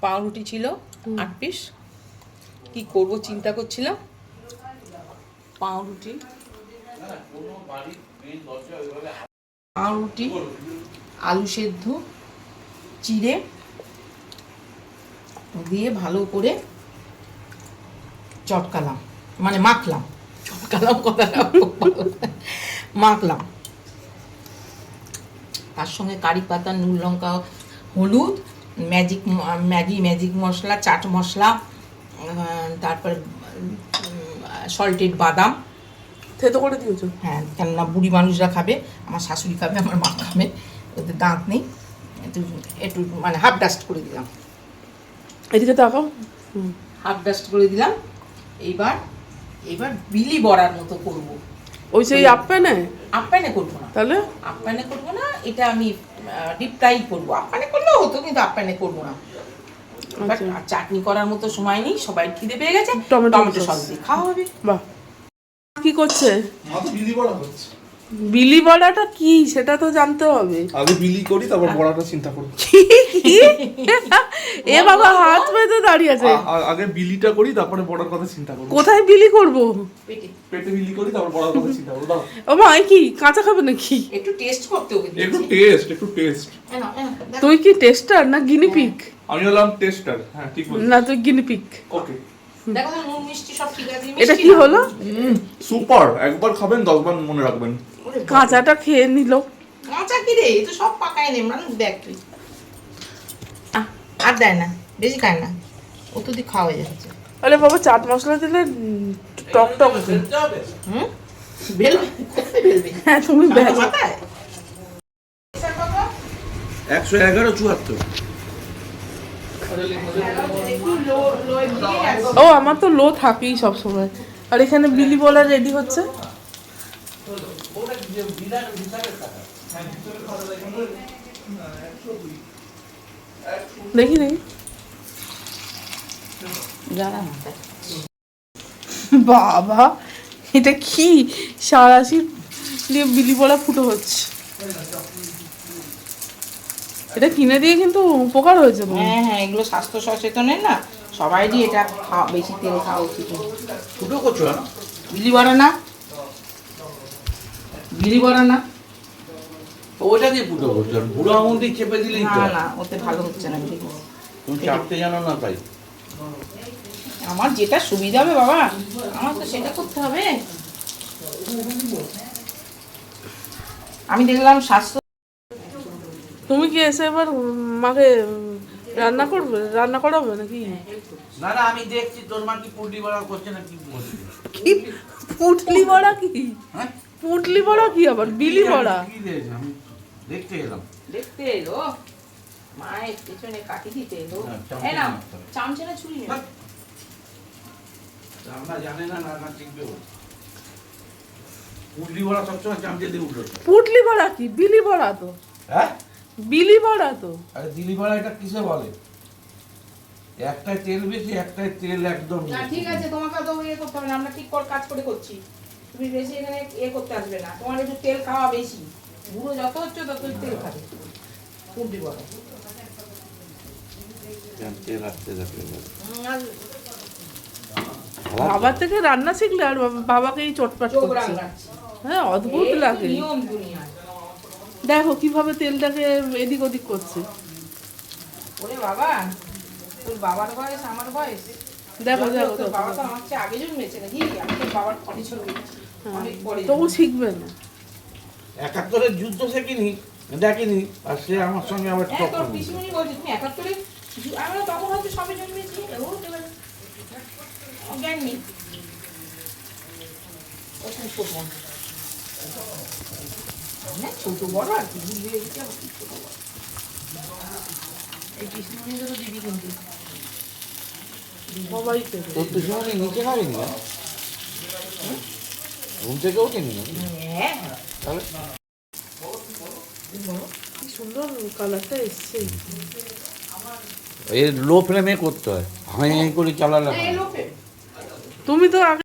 পাউরুটি ছিল 8 পিস। কি করব চিন্তা করছিলাম। পাউরুটি আলু সেদ্ধ চিড়ে দিয়ে ভালো করে চটকালাম, মানে মাখলাম। চটকালাম কথাটা মাখলাম। তার সঙ্গে কারি পাতা, নুন, লঙ্কা, হলুদ, ম্যাজিক মশলা, চাট মশলা, তারপর সল্টেড বাদাম থেতো করে দিয়েছো? হ্যাঁ, কেননা বুড়ি মানুষরা খাবে, আমার শাশুড়ি খাবে, আমার মা খাবে, ওদের দাঁত নেই। একটু একটু মানে হাফ ডাস্ট করে দিলাম। এদিকে তাকাও। হাফ ডাস্ট করে দিলাম। এইবার বিলি বড়ার মতো করব। ওই সেই আপ্যানে করবো না। তাহলে আপ্যানে করবো না, এটা আমি ডিপ ফ্রাই করবো। আপ্যানে করলেও হতো, কিন্তু আপ্যানে করবো না। আর চাটনি করার মতো সময় নেই, সবাই খিদে পেয়ে গেছে, টমেটো সস দিয়ে খাওয়া হবে। বাহ, কি করছে? বিলি বড়া হচ্ছে। বিলি বড়াটা কি সেটা তো জানতে হবে। আগে বিলি করি, তারপর বড়াটা চিন্তা করি। এ বাবা, হাত পেতে দাঁড়িয়ে আছে। আগে বিলিটা করি, তারপরে বড়ার কথা চিন্তা করব। কোথায় বিলি করব? পেটে বিলি করি, তারপর বড়ার কথা চিন্তা করব। দাও। ও মা, কি কাঁচা খাবে নাকি? একটু টেস্ট করতে হবে। একটু টেস্ট। তুই কি টেস্টার না গিনি পিগ? আমি হলাম টেস্টার। হ্যাঁ, ঠিক বলেছিস। না, তুই গিনি পিগ। ওকে। দেখো তো নুন মিষ্টি সব ঠিক আছে। এটা কি হলো? সুপার। একবার খাবেন, 10 বার মনে রাখবেন। কাঁচাটা খেয়ে নিল। কাঁচা কি রে, এই তো সব পাকায় নে, মানুষ দেখ তুই। আর দেয় না, বেশি খায় না, ও তো দিয়ে খাওয়া যাচ্ছে। আরে বাবা, চাট মশলা দিলে টক টক। বেলবে, কোথায় বেলবে? হ্যাঁ, তুমি বেলো। 111.74। ও, আমার তো লো থাকেই সব সময়। আর এখানে বিলি বলা রেডি হচ্ছে। দেখি দেখি। বাবা, এটা কি সারাশি দিয়ে বিলি বলা ফুটো হচ্ছে? এটা কিনে দিয়ে কিন্তু উপকার হয়েছে। হ্যাঁ হ্যাঁ, এগুলো স্বাস্থ্য সচেতনের না, সবাইরই এটা বেশি তেল খাওয়া উচিত। ফুটো করছো না? বিলি বড়া না, বিলি বড়া না। ওটা দিয়ে ফুটো করছো, বুড়ো আঙুল দিয়ে চেপে দিলেই তো। না না, ওতে ভালো হচ্ছে না। তুমি চাপতে জানো না তাই। আমার যেটা সুবিধা হবে বাবা, আমার তো সেটা করতে হবে। আমি দেখলাম স্বাস্থ্য। তুমি কি এসে এবার মাকে রান্না করাবে নাকি? না না, আমি দেখছি তোর মা কি পুডলি বড়া করছে না কি বলছে। কি পুটলি বড়া? কি হ্যাঁ, পুটলি বড়া? কি আবার বিলি বড়া? কি দেখছি আমি, দেখতে এলাম। দেখতে এলো, মায়ের পেছনে কাটি দিতে এলো। হ্যাঁ, এই নাও, চামচে না ছুরি নেই। আমরা জানে না রান্না শিখবে ও। পুডলি বড়া সবসময় চামচে দিয়ে উঠলো। পুটলি বড়া কি? বিলি বড়া তো। হ্যাঁ, বিলি বড়া তো। আরে দিলি বড়া এটা কিসে বলে? একটাই তেল বেশি, একটাই তেল একদম না ঠিক আছে, তোমাকে তো ইয়ে করতে হবে না, আমরা ঠিক কাজ করে করছি। তুমি বেশি এখানে ইয়ে করতে আসবে না, তোমার একটু তেল খাওয়া বেশি। বুড়ো যত হচ্ছে ততই তেল খাবে। কুন্ডি বড় তেল আসতে যাবে। বাবার থেকে রান্না শিখলে আর বাবাকে এই চটপাট চোখ করছে। রাঙাচ্ছে। হ্যাঁ, অদ্ভুত লাগে। নিয়ম দুনিয়া। দেখো কিভাবে তেলটাকে এদিক ওদিক করছে। ওরে বাবা, তোর বাবার বয়স আমার বয়স। দেখো দেখো তোর বাবা তো আমার চেয়ে আগে জন্মেছে নাকি? আমি তোর বাবার পরে ছবি অনেক পরে। তবু শিখবে না। 71-এর যুদ্ধ দেখিনি, আর সে আমার সঙ্গে আবার হ্যাঁ, টক তোর করে। পিসিমণি বলছে তুমি 71-এ, আমরা তখন হয়তো সবে জন্মেছি। জ্ঞান নেই। ছোট বড় আর কি বুঝবে, এইটা আবার কি ছোট বড়। এই পিসিমণিকে তো দিবি কিন্তু। সবাই দেবে। তোর তো সময় নিচে নামিনি না? ঘুম থেকে ওঠেনি না? হ্যাঁ, তাহলে কি সুন্দর কালারটা এসছে। এর লো ফ্লেমে করতে হয়, হাই হাই করে চালালে হয় না। এই লোকে তুমি তো আগে